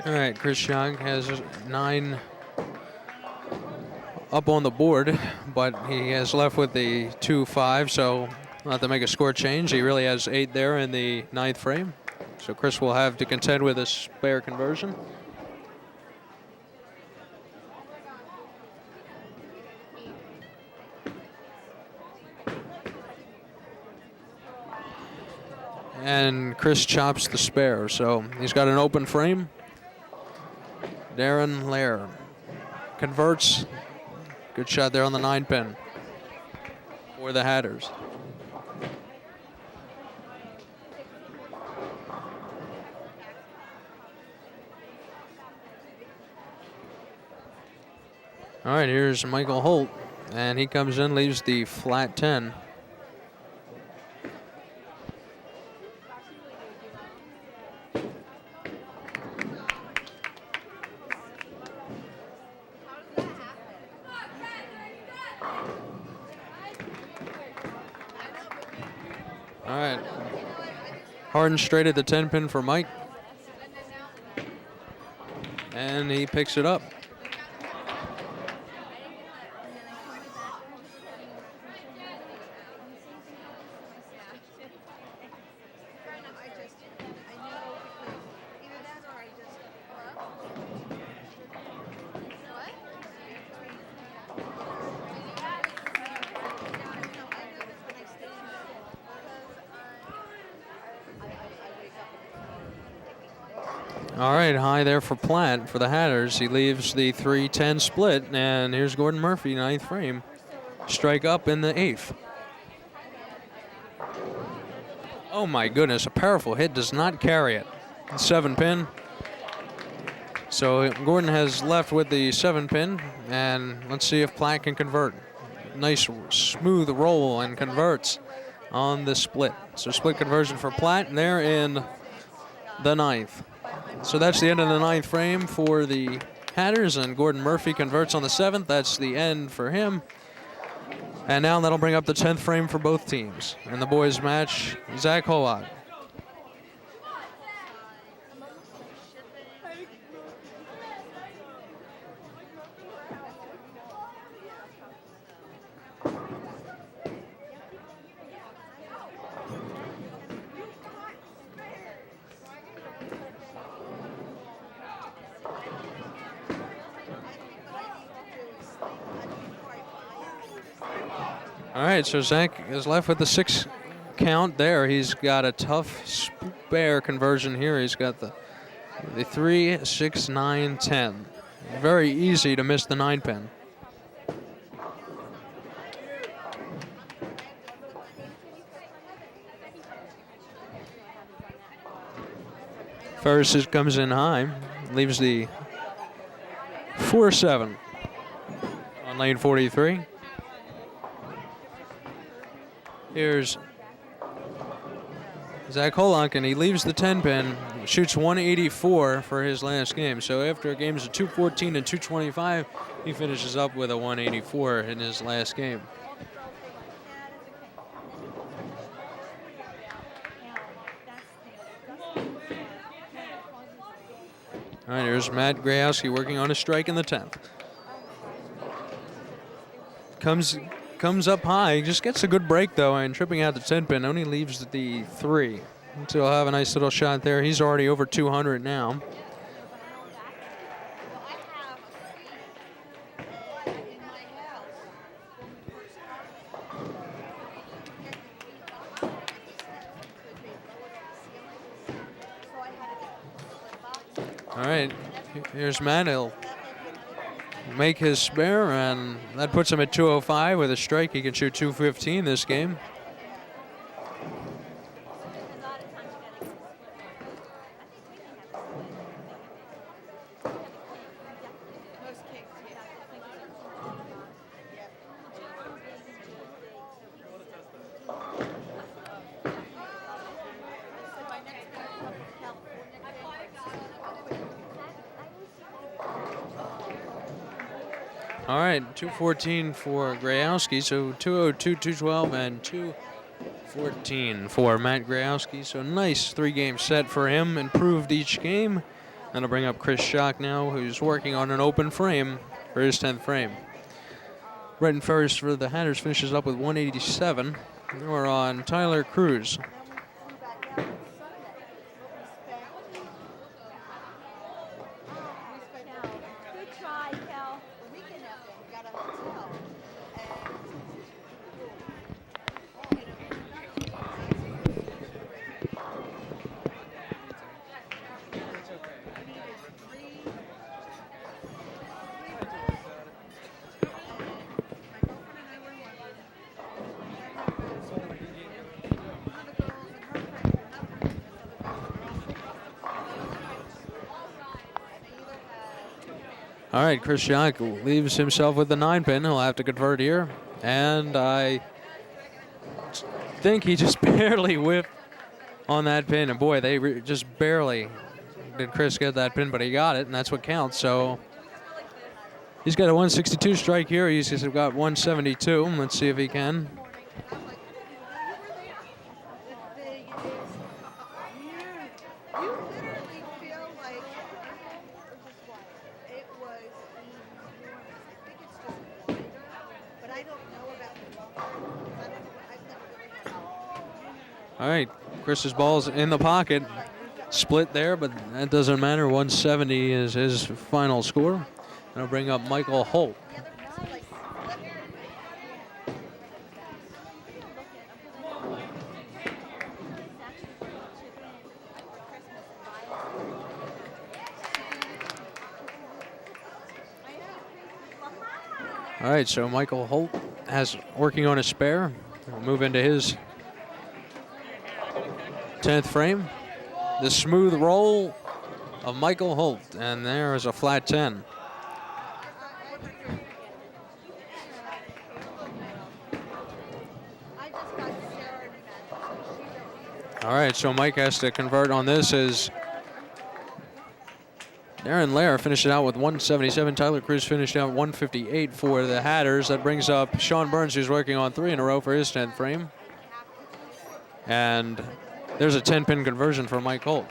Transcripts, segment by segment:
All right, Chris Young has 9 up on the board, but he has left with the 2-5, so we'll have to make a score change. He really has 8 there in the 9th frame, so Chris will have to contend with a spare conversion. And Chris chops the spare, so he's got an open frame. Darren Lair converts. Good shot there on the 9-pin for the Hatters. All right, here's Michael Holt, and he comes in, leaves the flat 10. All right, hard and straight at the 10-pin for Mike, and he picks it up. All right, high there for Platt for the Hatters. He leaves the 3-10 split, and here's Gordon Murphy, 9th frame. Strike up in the 8th. Oh my goodness, a powerful hit does not carry it. 7-pin. So Gordon has left with the 7-pin, and let's see if Platt can convert. Nice smooth roll and converts on the split. So split conversion for Platt there in the 9th. So that's the end of the 9th frame for the Hatters, and Gordon Murphy converts on the 7th. That's the end for him. And now that'll bring up the 10th frame for both teams. And the boys match Zach Holot. All right, so Zach is left with the 6 count there. He's got a tough spare conversion here. He's got the 3, 6, 9, 10. Very easy to miss the 9-pin. Ferris comes in high, leaves the 4-7 on lane 43. Here's Zach Holonk, and he leaves the 10-pin, shoots 184 for his last game. So after games of 214 and 225, he finishes up with a 184 in his last game. All right, here's Matt Grayowski working on a strike in the 10th. Comes up high, just gets a good break though, and tripping out the 10-pin, only leaves the 3. So he'll have a nice little shot there. He's already over 200 now. All right, here's Matt. He'll make his spare, and that puts him at 205 with a strike. He can shoot 215 this game. All right, 214 for Grayowski, so 202, 212, and 214 for Matt Grayowski. So nice 3-game set for him, improved each game. That'll bring up Chris Schock now, who's working on an open frame for his 10th frame. Brenton Ferris for the Hatters finishes up with 187. We're on Tyler Cruz. All right, Chris Schock leaves himself with the 9-pin. He'll have to convert here. And I think he just barely whipped on that pin. And boy, they just barely did Chris get that pin, but he got it, and that's what counts. So he's got a 162 strike here. He's got 172. Let's see if he can. All right, Chris's ball's in the pocket. Split there, but that doesn't matter. 170 is his final score. That'll bring up Michael Holt. All right, so Michael Holt has working on a spare. We'll move into his 10th frame. The smooth roll of Michael Holt, and there is a flat 10. All right, so Mike has to convert on this as Darren Lair finished it out with 177. Tyler Cruz finished out 158 for the Hatters. That brings up Sean Burns, who's working on 3 in a row for his 10th frame. And there's a 10-pin conversion for Mike Holt.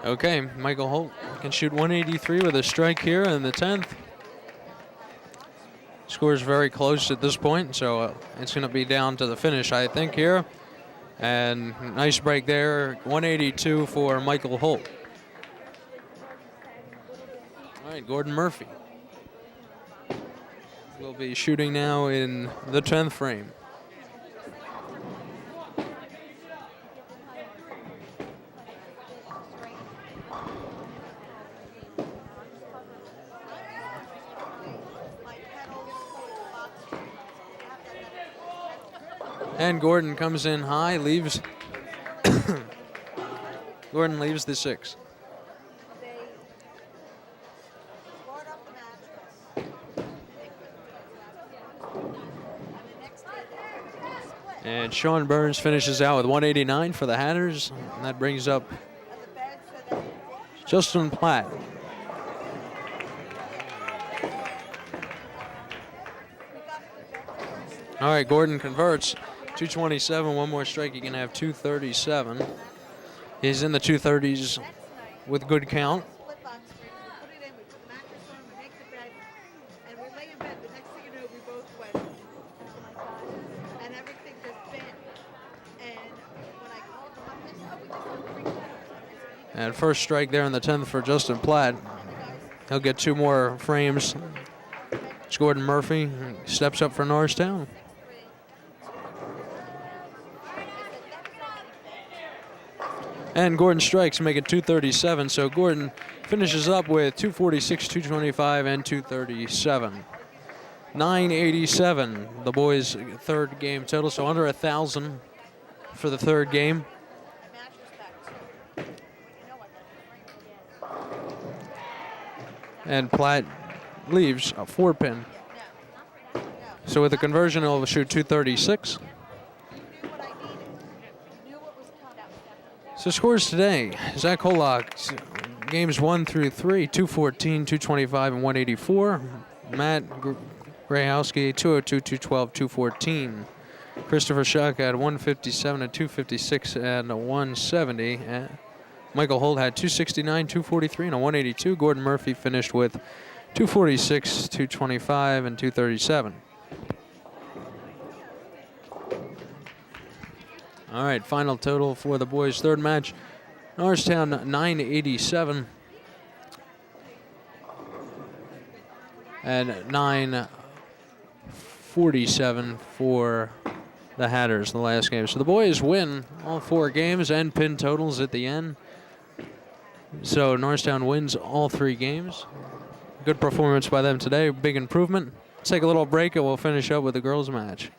Okay, Michael Holt can shoot 183 with a strike here in the 10th. Score's very close at this point, so it's going to be down to the finish, I think, here. And nice break there, 182 for Michael Holt. All right, Gordon Murphy will be shooting now in the 10th frame. And Gordon comes in high, leaves. Gordon leaves the 6. And Sean Burns finishes out with 189 for the Hatters. And that brings up Justin Platt. All right, Gordon converts. 227, one more strike, he can have 237. He's in the 230s with good count. And first strike there in the 10th for Justin Platt. He'll get 2 more frames. It's Gordon Murphy steps up for Norristown. And Gordon strikes, make it 237. So Gordon finishes up with 246, 225, and 237. 987, the boys' 3rd game total, so under 1,000 for the 3rd game. And Platt leaves a 4-pin. So with the conversion, he'll shoot 236. So scores today, Zach Holock games 1 through 3, 214, 225, and 184. Matt Grayowski, 202, 212, 214. Christopher Schuck had 157, a 256, and a 170. And Michael Holt had 269, 243, and a 182. Gordon Murphy finished with 246, 225, and 237. All right, final total for the boys' third match. Norristown 987 and 947 for the Hatters, the last game. So the boys win all 4 games and pin totals at the end. So Norristown wins all 3 games. Good performance by them today, big improvement. Let's take a little break and we'll finish up with the girls' match.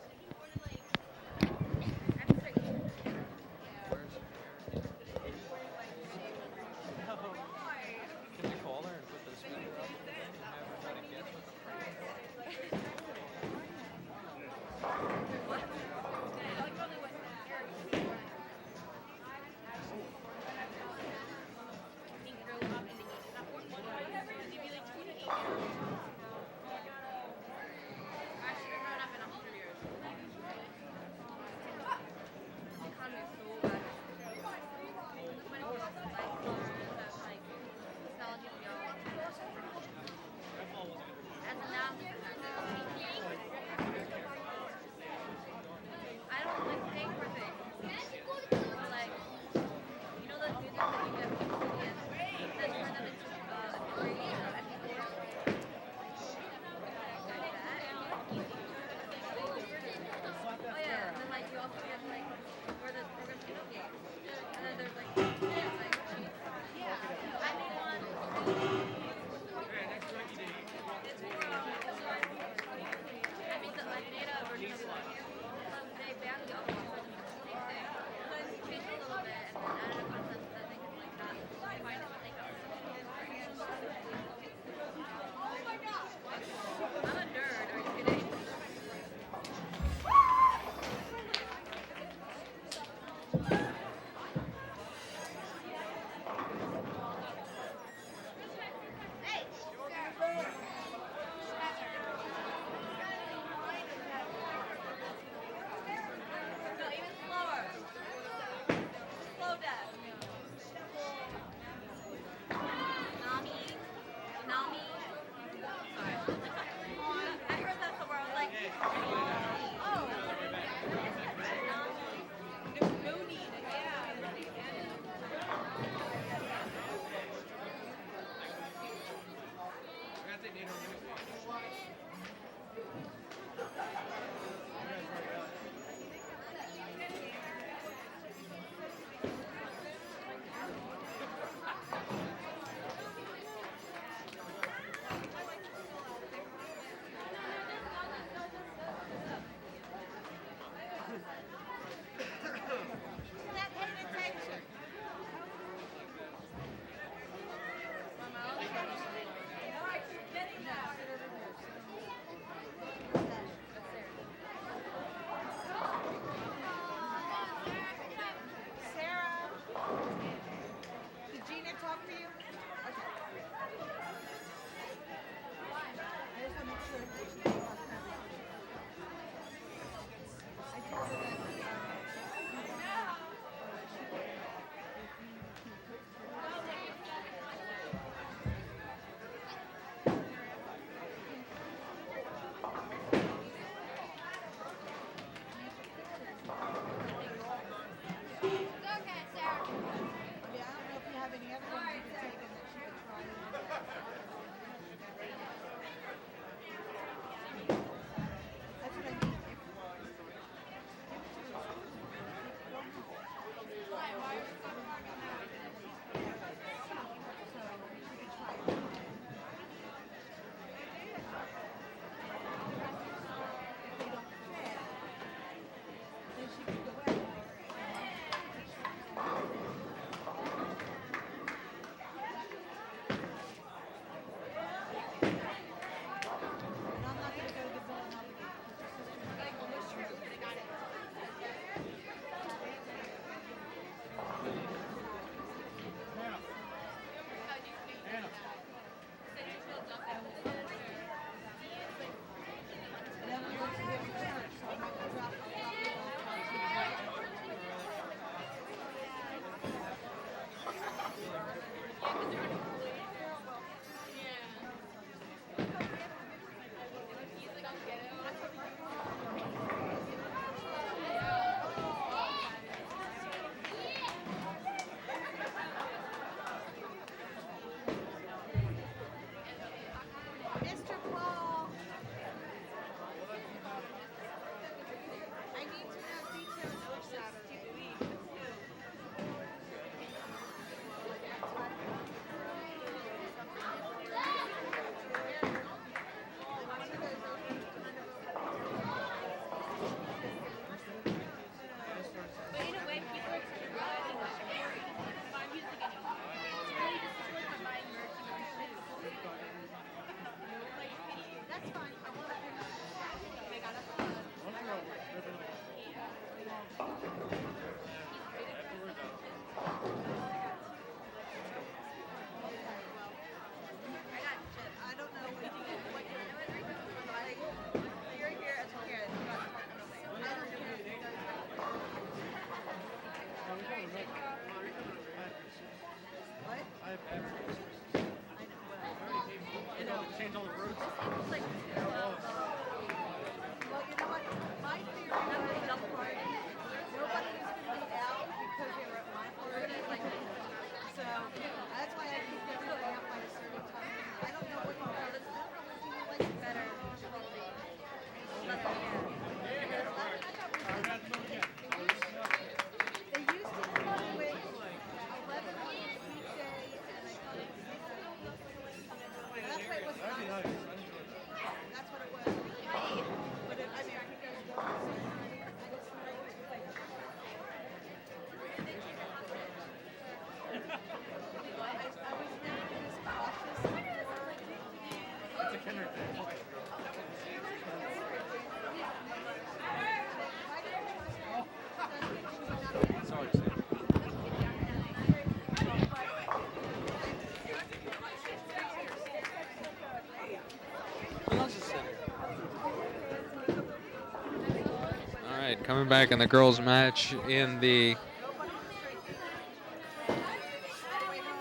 right, coming back in the girls' match in the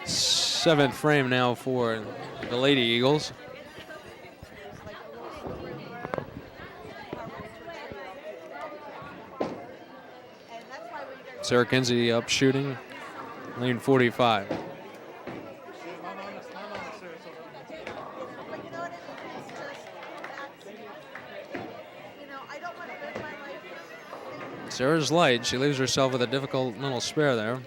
7th frame now for the Lady Eagles. Sarah Kinsey up shooting, lane 45. Sarah's light. She leaves herself with a difficult little spare there.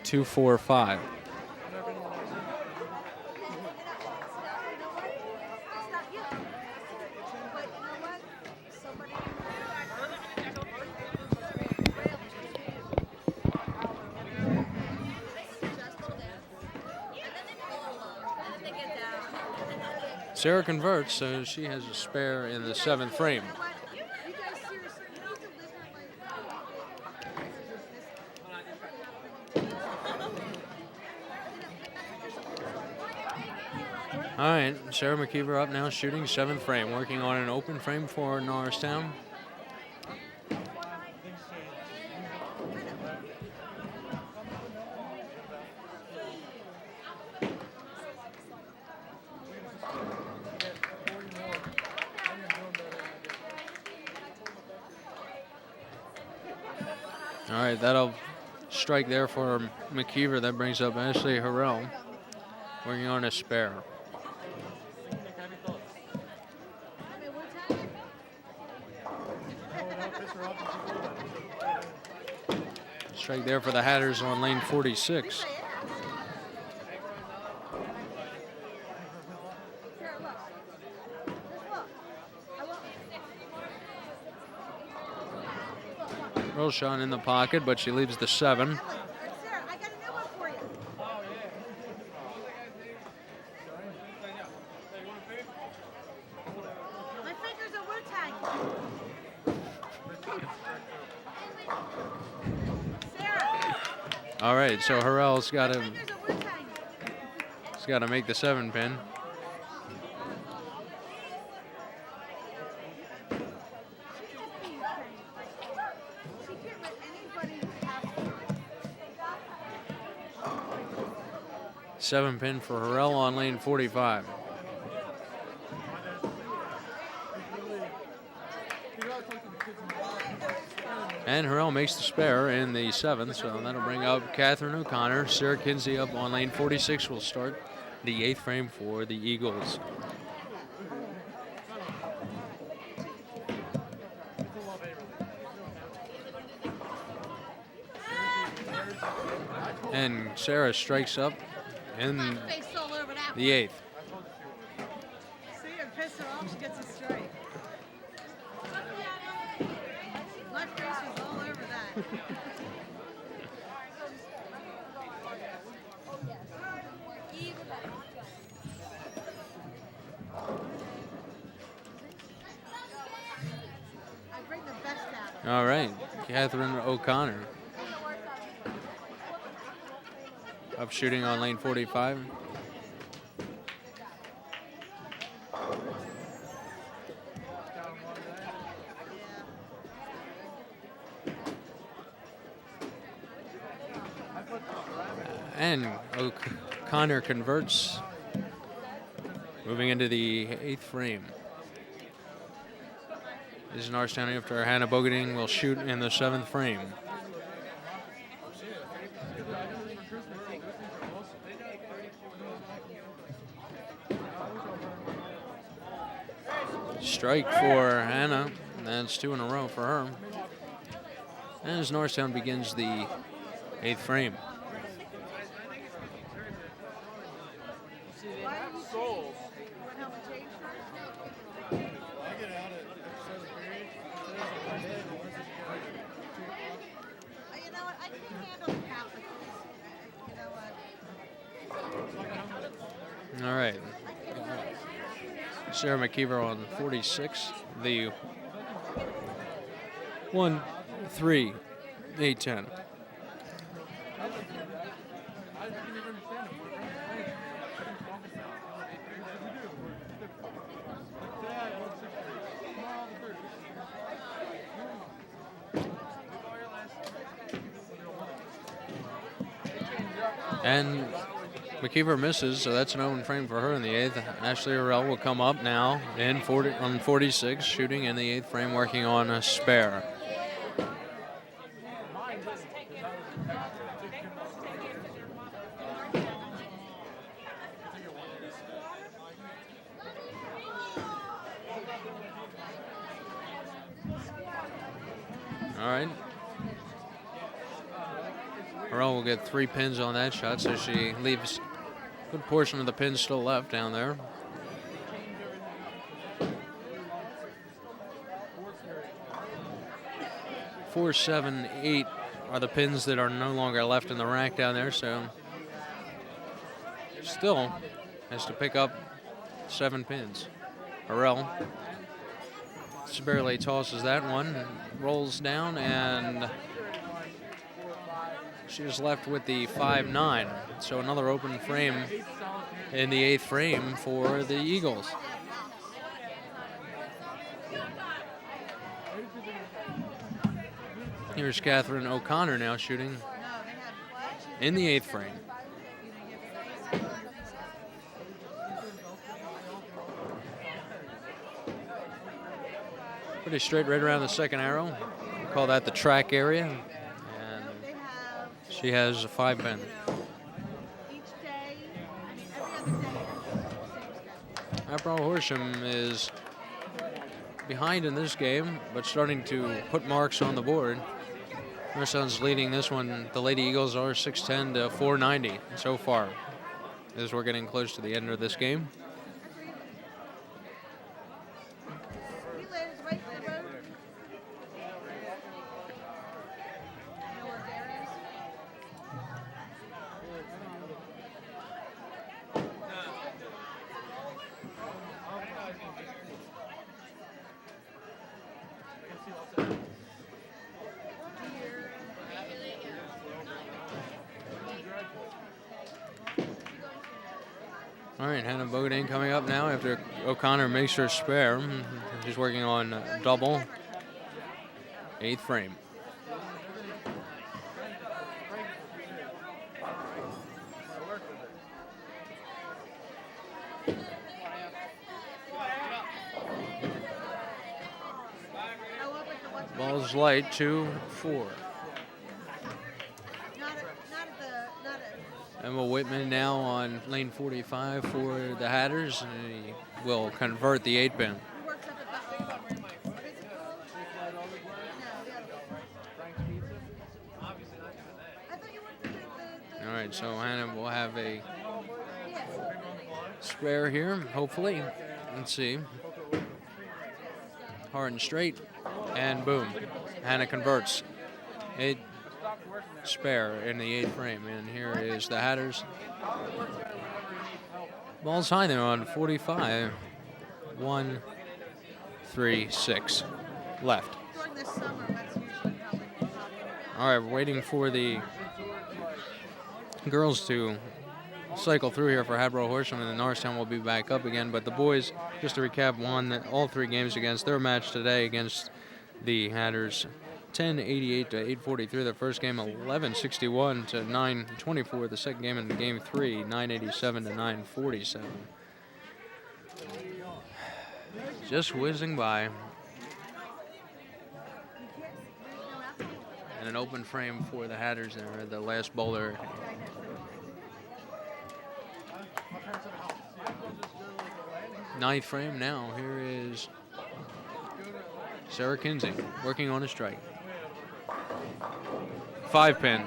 2-4-5. Sarah converts, so she has a spare in the 7th frame. All right, Sarah McKeever up now shooting 7th frame, working on an open frame for Norristown. All right, that'll strike there for McKeever. That brings up Ashley Harrell, working on a spare. Strike there for the Hatters on lane 46. Roshan in the pocket, but she leaves the 7. All right, so Harrell's got to make the 7 pin. Seven pin for Harrell on lane 45. And Harrell makes the spare in the 7th, so that'll bring up Catherine O'Connor. Sarah Kinsey up on lane 46 will start the 8th frame for the Eagles. And Sarah strikes up in the 8th. See her piss her off, she gets a strike. My face was all over that. I bring the best out. All right, Catherine O'Connor up shooting on lane 45. And O'Connor converts, moving into the 8th frame. This is Norristown after Hannah Bogading will shoot in the 7th frame. Strike for Hannah. That's 2 in a row for her. And as Norristown begins the 8th frame. All right. Sarah McKeever on 46. The 1, 3, 8, 10. And McKeever misses, so that's an open frame for her in the 8th. Ashley Orell will come up now on 46, shooting in the 8th frame, working on a spare. All right. Orell will get 3 pins on that shot, so she leaves a good portion of the pins still left down there. 4, 7, 8 are the pins that are no longer left in the rack down there, so still has to pick up 7 pins. Orell just barely tosses that one, rolls down, and she is left with the 5-9. So another open frame in the 8th frame for the Eagles. Here's Catherine O'Connor now shooting in the 8th frame. Pretty straight right around the second arrow. We call that the track area. And she has a 5-pin. Hatboro Horsham is behind in this game, but starting to put marks on the board. Emerson's leading this one. The Lady Eagles are 610 to 490 so far, as we're getting close to the end of this game. All right, Hannah Bodine coming up now after O'Connor makes her spare. She's working on double. 8th frame. Ball's light, 2-4. Emma Whitman now on lane 45 for the Hatters, and he will convert the 8-pin. All right, so Hannah will have a spare here, hopefully. Let's see. Hard and straight, and boom. Hannah converts. 8 spare in the 8th frame, and here is the Hatters. Ball's high there on 45. 1, 3, 6 left. All right, we're waiting for the girls to cycle through here for Hatboro Horsham, and then Norristown will be back up again. But the boys, just to recap, won all 3 games against their match today against the Hatters. 10-88 to 843 the first game, 11-61 to 924 the second game, and game 3, 987 to 947. Just whizzing by. And an open frame for the Hatters there, the last bowler. Ninth frame now. Here is Sarah Kinsey working on a strike. 5-pin.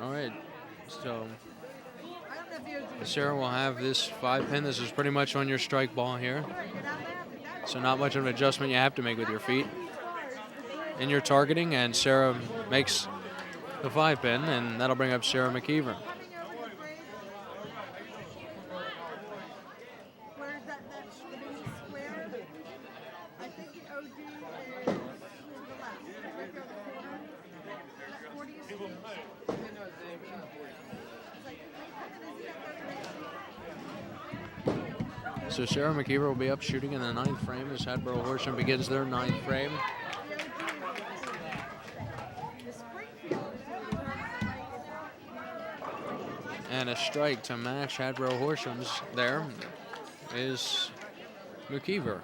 All right, so Sarah will have this 5-pin. This is pretty much on your strike ball here. So not much of an adjustment you have to make with your feet. In your targeting, and Sarah makes the 5-pin, and that'll bring up Sarah McKeever. So Sarah McKeever will be up shooting in the 9th frame as Hatboro Horsham begins their 9th frame. And a strike to match Hatboro Horsham's there is McKeever.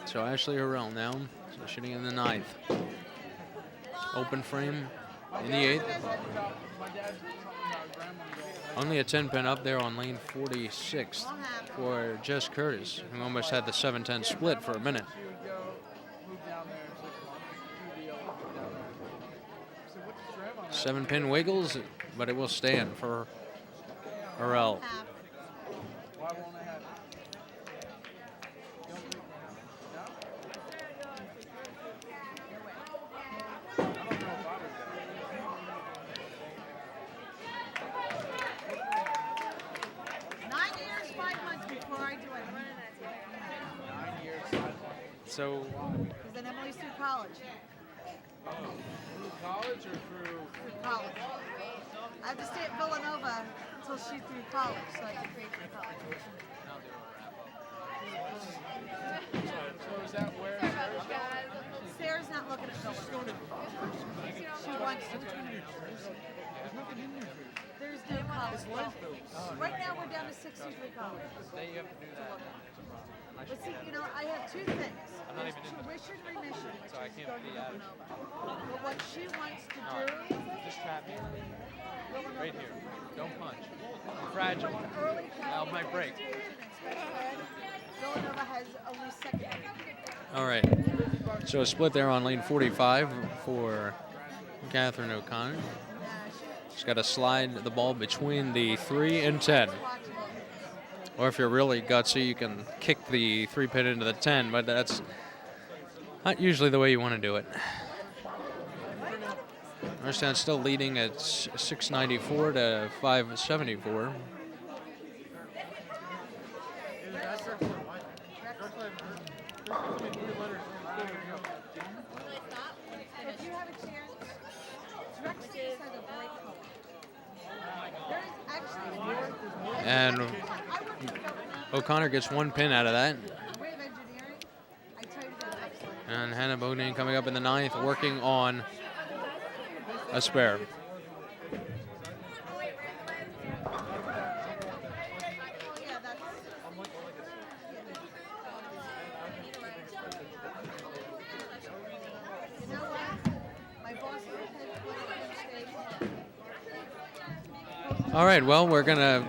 So Ashley Harrell now, so shooting in the 9th. Open frame in the 8th. Only a 10-pin up there on lane 46 for Jess Curtis, who almost had the 7-10 split for a minute. 7-pin wiggles, but it will stand for Harrell. So, because then Emily's through college. Oh, through college or through? Through college. I have to stay at Villanova until she's through college, so I can trade for college. So is that where? Sarah's not looking at Villanova. She wants to. There's no college. Right now we're down to 63 colleges. Then you have to do that. But see, you know, I have two things. There's tuition remission, which So I is can't going to be out. Villanova. But what she wants to do, Just tap me. Villanova, Right here. Don't punch. I'm fragile. early I might break. Villanova has only secondary. All right. So a split there on lane 45 for Catherine O'Connor. She's got to slide the ball between the 3 and 10. Or if you're really gutsy, you can kick the 3-pin into the 10, but that's not usually the way you want to do it. Norristown still leading at 694 to 574. If you have a chance, Drexel has a bright color. There is actually And O'Connor gets 1 pin out of that. way of engineering, I tell you that excellent. And Hannah Bodine coming up in the 9th, working on a spare. Yeah, that's. You know what? My boss had played All right, well, we're going to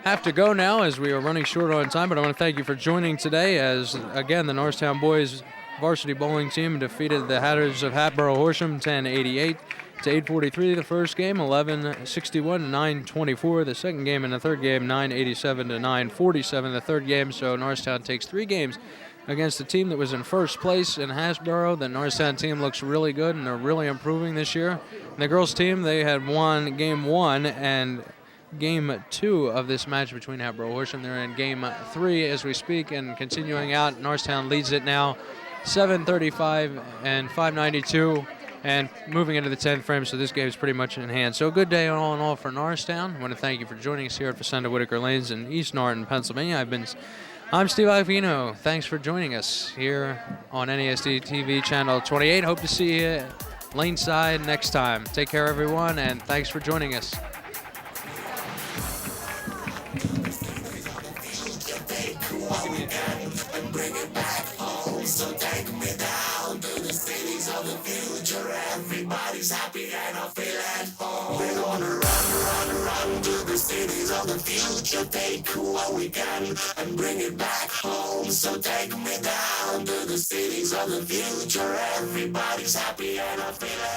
have to go now as we are running short on time, but I want to thank you for joining today as, again, the Norristown boys varsity bowling team defeated the Hatters of Hatboro Horsham 10-88 to 843 the first game, 11-61 to 924 the second game, and the third game 987 to 947 the third game. So Norristown takes 3 games against the team that was in first place in Hasbro. The Norristown team looks really good, and they're really improving this year. And the girls team, they had won game 1 and game 2 of this match between Hatboro Horsham. They're in game 3 as we speak and continuing out. Norristown leads it now 735 and 592 and moving into the 10th frame, so this game is pretty much in hand. So a good day all in all for Norristown. I want to thank you for joining us here at Facenda Whitaker Lanes in East Norton, Pennsylvania. I'm Steve Alfino. Thanks for joining us here on NASD TV channel 28. Hope to see you laneside next time. Take care, everyone, and thanks for joining us. Everybody's happy and I feel at home. We're gonna run to the cities of the future. Take what we can and bring it back home. So take me down to the cities of the future. Everybody's happy and I feel at home.